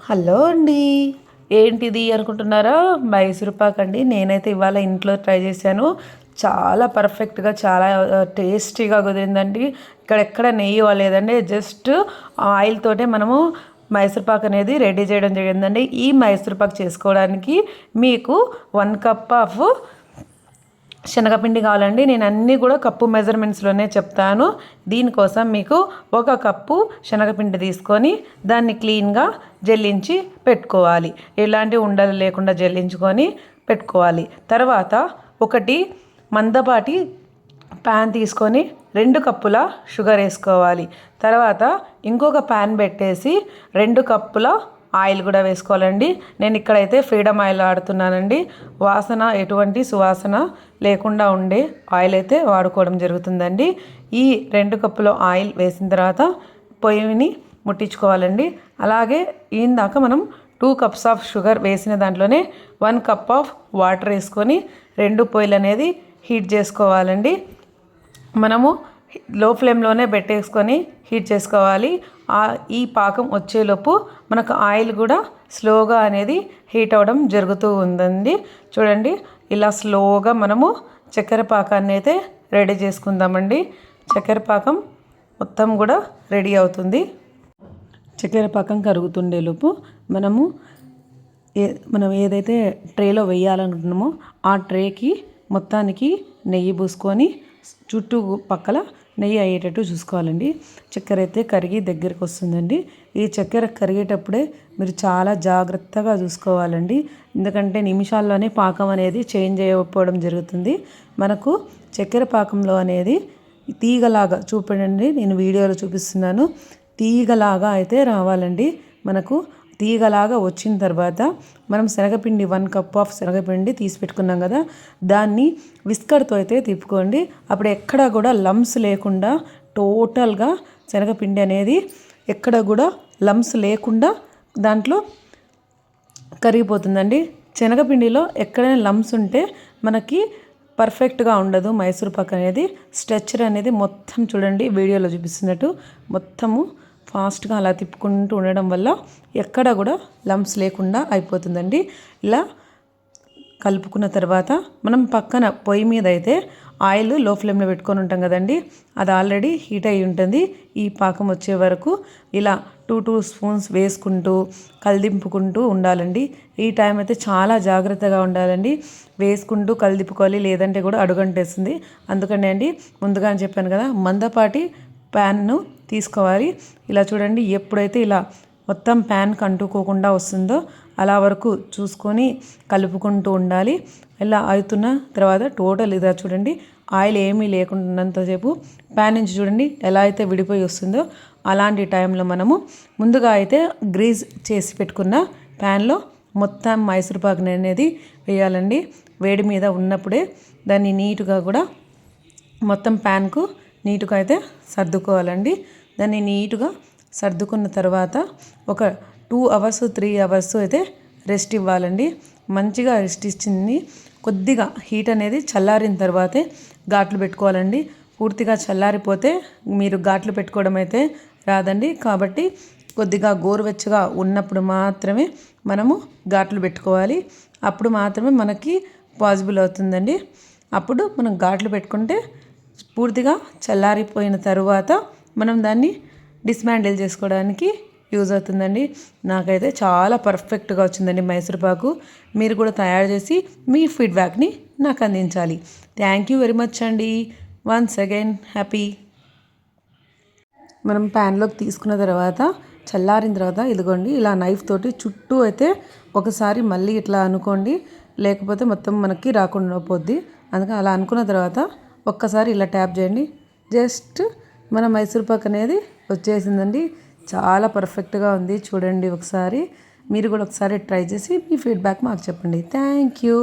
Hello అండి. ఏంటిది అనుకుంటున్నారా? మైసూర్ పాక్ అండి. నేనైతే ఇవాళ ఇంట్లో ట్రై చేశాను. చాలా పర్ఫెక్ట్‌గా చాలా టేస్టీగా కుదిరిందండి. ఇక్కడెక్కడ నెయ్యి వాడలేదండి. జస్ట్ ఆయిల్ తోటే మనము మైసూర్ పాక్ అనేది రెడీ చేయడం జరిగిందండి. ఈ మైసూర్ పాక్ చేసుకోవడానికి మీకు 1 కప్ ఆఫ్ శనగపిండి కావాలండి. నేను అన్నీ కూడా కప్పు మెజర్మెంట్స్లోనే చెప్తాను. దీనికోసం మీకు 1 కప్పు శనగపిండి తీసుకొని దాన్ని క్లీన్గా జల్లించి పెట్టుకోవాలి. ఎలాంటి ఉండలు లేకుండా జల్లించుకొని పెట్టుకోవాలి. తర్వాత ఒకటి మందపాటి ప్యాన్ తీసుకొని 2 కప్పుల షుగర్ వేసుకోవాలి. తర్వాత ఇంకొక ప్యాన్ పెట్టేసి 2 కప్పుల ఆయిల్ కూడా వేసుకోవాలండి. నేను ఇక్కడైతే ఫ్రీడమ్ ఆయిల్ వాడుతున్నానండి. వాసన ఎటువంటి సువాసన లేకుండా ఉండే ఆయిల్ అయితే వాడుకోవడం జరుగుతుందండి. ఈ 2 కప్పుల ఆయిల్ వేసిన తర్వాత పొయ్యిని ముట్టించుకోవాలండి. అలాగే ఇందాక మనం 2 కప్స్ ఆఫ్ షుగర్ వేసిన దాంట్లోనే 1 కప్ ఆఫ్ వాటర్ వేసుకొని 2 పొయ్యిలు అనేది హీట్ చేసుకోవాలండి. మనము లో ఫ్లేమ్లోనే పెట్టేసుకొని హీట్ చేసుకోవాలి. ఈ పాకం వచ్చేలోపు మనకు ఆయిల్ కూడా స్లోగా అనేది హీట్ అవ్వడం జరుగుతూ ఉందండి. చూడండి, ఇలా స్లోగా మనము చక్కెర పాకాన్ని అయితే రెడీ చేసుకుందామండి. చక్కెర పాకం మొత్తం కూడా రెడీ అవుతుంది. చక్కెర పాకం కరుగుతుండేలోపు మనం ఏదైతే ట్రేలో వేయాలనుకుంటున్నామో ఆ ట్రేకి మొత్తానికి నెయ్యి పూసుకొని చుట్టూ పక్కల నెయ్యి అయ్యేటట్టు చూసుకోవాలండి. చక్కెర అయితే కరిగి దగ్గరికి వస్తుందండి. ఈ చక్కెర కరిగేటప్పుడే మీరు చాలా జాగ్రత్తగా చూసుకోవాలండి. ఎందుకంటే నిమిషాల్లోనే పాకం అనేది చేంజ్ అయిపోవడం జరుగుతుంది. మనకు చక్కెర పాకంలో అనేది తీగలాగా చూపండి, నేను వీడియోలో చూపిస్తున్నాను. తీగలాగా అయితే రావాలండి. మనకు తీగలాగా వచ్చిన తర్వాత మనం శనగపిండి 1 కప్ ఆఫ్ శనగపిండి తీసి పెట్టుకున్నాం కదా, దాన్ని విస్కర్తో అయితే తిప్పుకోండి. అప్పుడు ఎక్కడ కూడా లమ్స్ లేకుండా టోటల్గా శనగపిండి అనేది ఎక్కడ కూడా లమ్స్ లేకుండా దాంట్లో కరిగిపోతుందండి. శనగపిండిలో ఎక్కడైనా లమ్స్ ఉంటే మనకి పర్ఫెక్ట్గా ఉండదు మైసూర్ పాక్ అనేది. స్ట్రెచ్చర్ అనేది మొత్తం చూడండి, వీడియోలో చూపిస్తున్నట్టు మొత్తము ఫాస్ట్గా అలా తిప్పుకుంటూ ఉండడం వల్ల ఎక్కడ కూడా లమ్స్ లేకుండా అయిపోతుందండి. ఇలా కలుపుకున్న తర్వాత మనం పక్కన పొయ్యి మీద అయితే ఆయిల్ లో ఫ్లేమ్లో పెట్టుకొని ఉంటాం కదండి, అది ఆల్రెడీ హీట్ అయి ఉంటుంది. ఈ పాకం వచ్చే వరకు ఇలా 2 స్పూన్స్ వేసుకుంటూ కలిదింపుకుంటూ ఉండాలండి. ఈ టైం అయితే చాలా జాగ్రత్తగా ఉండాలండి. వేసుకుంటూ కలిదిప్పుకోవాలి, లేదంటే కూడా అడుగంటేస్తుంది. అందుకనే అండి ముందుగా చెప్పాను కదా, మందపాటి ప్యాన్ను తీసుకోవాలి. ఇలా చూడండి, ఎప్పుడైతే ఇలా మొత్తం ప్యాన్కి అంటుకోకుండా వస్తుందో అలా వరకు చూసుకొని కలుపుకుంటూ ఉండాలి. ఇలా అవుతున్న తర్వాత టోటల్ ఇదా చూడండి, ఆయిల్ ఏమీ లేకున్నంతసేపు ప్యాన్ నుంచి చూడండి ఎలా అయితే విడిపోయి వస్తుందో అలాంటి టైంలో మనము ముందుగా అయితే గ్రీజ్ చేసి పెట్టుకున్న ప్యాన్లో మొత్తం మైసూర్ పాక్ అనేది వేయాలండి. వేడి మీద ఉన్నప్పుడే దాన్ని నీట్గా కూడా మొత్తం ప్యాన్కు నీట్గా అయితే సర్దుకోవాలండి. దాన్ని నీట్గా సర్దుకున్న తర్వాత ఒక 2 అవర్స్ 3 అవర్స్ అయితే రెస్ట్ ఇవ్వాలండి. మంచిగా రెస్ట్ ఇచ్చింది కొద్దిగా హీట్ అనేది చల్లారిన తర్వాతే ఘాట్లు పెట్టుకోవాలండి. పూర్తిగా చల్లారిపోతే మీరు ఘాట్లు పెట్టుకోవడం అయితే రాదండి. కాబట్టి కొద్దిగా గోరువెచ్చగా ఉన్నప్పుడు మాత్రమే మనము ఘాట్లు పెట్టుకోవాలి. అప్పుడు మాత్రమే మనకి పాసిబుల్ అవుతుందండి. అప్పుడు మనం ఘాట్లు పెట్టుకుంటే పూర్తిగా చల్లారిపోయిన తర్వాత మనం దాన్ని డిస్మాండిల్ చేసుకోవడానికి యూజ్ అవుతుందండి. నాకైతే చాలా పర్ఫెక్ట్గా వచ్చిందండి మైసూర్ పాకు. మీరు కూడా తయారు చేసి మీ ఫీడ్బ్యాక్ని నాకు అందించాలి. థ్యాంక్ యూ వెరీ మచ్ అండి. Once again happy. మనం ప్యాన్లోకి తీసుకున్న తర్వాత చల్లారిన తర్వాత ఇదిగోండి ఇలా నైఫ్ తోటి చుట్టూ అయితే ఒకసారి మళ్ళీ ఇట్లా అనుకోండి, లేకపోతే మొత్తం మనకి రాకుండా పోద్ది. అందుకని అలా అనుకున్న తర్వాత ఒక్కసారి ఇలా ట్యాప్ చేయండి. జస్ట్ మన మైసూర్ పాక్ అనేది వచ్చేసిందండి. చాలా పర్ఫెక్ట్గా ఉంది. చూడండి ఒకసారి, మీరు కూడా ఒకసారి ట్రై చేసి మీ ఫీడ్బ్యాక్ మాకు చెప్పండి. Thank you.